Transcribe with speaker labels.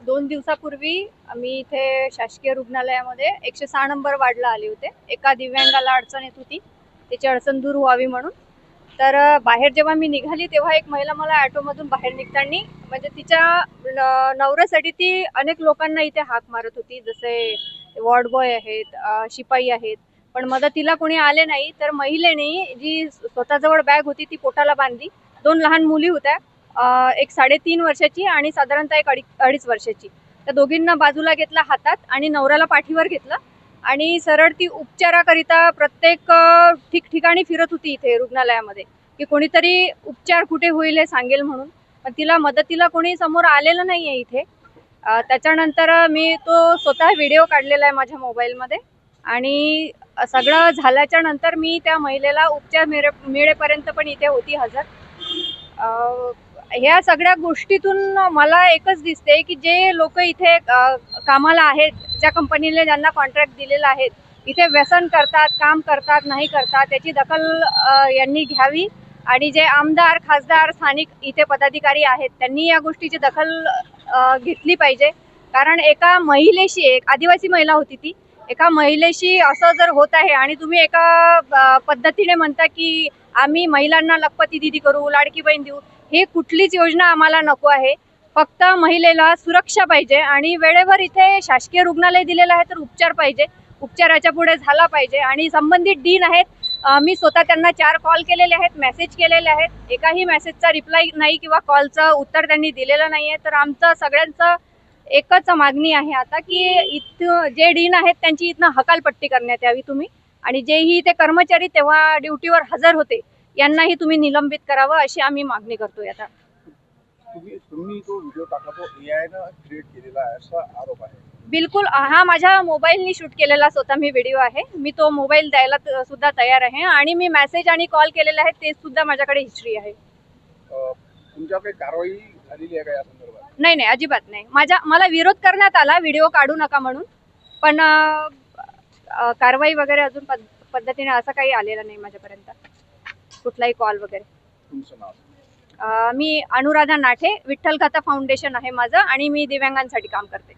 Speaker 1: 2 दिवसापूर्वी मी इथे शासकीय रुग्णालयामध्ये 106 नंबर वार्डला आले होते. एका दिव्यांगाला अडचण येत होती, त्याची अडचण दूर व्हावी म्हणून. तर बाहेर जेव्हा मी निघाली तेव्हा एक महिला मला ऑटोमधून बाहेर निघताना म्हणजे तिच्या नवऱ्यासाठी ती अनेक लोकांना इथे हाक मारत होती, जसे वॉर्ड बॉय आहेत, शिपाई आहेत, पण मदतीला कोणी आले नाही. तर महिलेने जी स्वतःजवळ बॅग होती ती पोटाला बांधली. 2 लहान मुली होत्या, एक 3.5 वर्षाची आणि साधारणतः एक 2.5 वर्षाची. त्या दोघींना बाजूला घेतला हातात आणि नवऱ्याला पाठीवर घेतलं आणि सरळ ती उपचाराकरिता प्रत्येक ठिकठिकाणी फिरत होती इथे रुग्णालयामध्ये, की कोणीतरी उपचार कुठे होईल हे सांगेल म्हणून. पण तिला मदतीला कोणी समोर आलेलं नाही आहे इथे. त्याच्यानंतर मी तो स्वतः व्हिडिओ काढलेला आहे माझ्या मोबाईलमध्ये आणि सगळं झाल्याच्या नंतर मी त्या महिलेला उपचार मिळेपर्यंत पण इथे होती हजर. ह्या सगळ्या गोष्टीतून मला एकच दिसते की जे लोक इथे कामाला आहेत, ज्या कंपनीने ज्यांना कॉन्ट्रॅक्ट दिलेला आहे, इथे व्यसन करतात, काम करतात, नाही करतात, त्याची दखल यांनी घ्यावी. आणि जे आमदार, खासदार, स्थानिक इथे पदाधिकारी आहेत त्यांनी या गोष्टीची दखल घेतली पाहिजे. कारण एका महिलेशी, एक आदिवासी महिला होती ती, एका महिलेशी असं जर होत आहे आणि तुम्ही एका पद्धतीने म्हणता की आम्ही महिलांना लखपती दिदी करू, लाडकी बहीण देऊ, हे कुठलीच योजना आम्हाला नको आहे. फक्त महिलेला सुरक्षा पाहिजे आणि वेळेवर इथे शासकीय रुग्णालय दिलेलं आहे तर उपचार पाहिजे, उपचाराच्या पुढे झाला पाहिजे. आणि संबंधित डीन आहेत, मी स्वतः त्यांना 4 कॉल केलेले आहेत, मेसेज केलेले आहेत, एकाही मेसेजचा रिप्लाय नाही किंवा कॉलचं उत्तर त्यांनी दिलेलं नाही आहे. तर आमचं सगळ्यांचं एकच मागणी आहे आता की इथं जे डीन आहेत त्यांची इथनं हकालपट्टी करण्यात यावी तुम्ही, आणि जेही ते कर्मचारी तेव्हा ड्युटीवर हजर होते यांनाही तुम्ही निलंबित करावं, अशी आम्ही मागणी करतोय. आता
Speaker 2: तुम्ही तो व्हिडिओ टाकला तो AI ने क्रिएट केलेला आहे असा आरोप आहे.
Speaker 1: बिलकुल, हा माझ्या मोबाईलनी शूट केलेला स्वतः मी व्हिडिओ आहे. मी तो मोबाईल द्यायला सुद्धा तयार आहे आणि मी मेसेज आणि कॉल केलेले आहेत ते सुद्धा माझ्याकडे हिस्ट्री आहे.
Speaker 2: तुमच्याकडे कारवाई झालेली आहे का या संदर्भात?
Speaker 1: नाही, अजिबात नाही. मला विरोध करण्यात आला व्हिडिओ काढू नका म्हणून, पण कारवाई वगैरे अजून पद्धतीने असं काही आलेलं नाही माझ्यापर्यंत, कुठलाही कॉल वगैरे.
Speaker 2: तुमचं नाव?
Speaker 1: मी अनुराधा नाठे, विठ्ठल कथा फाउंडेशन आहे माझं आणि मी दिव्यांगांसाठी काम करते.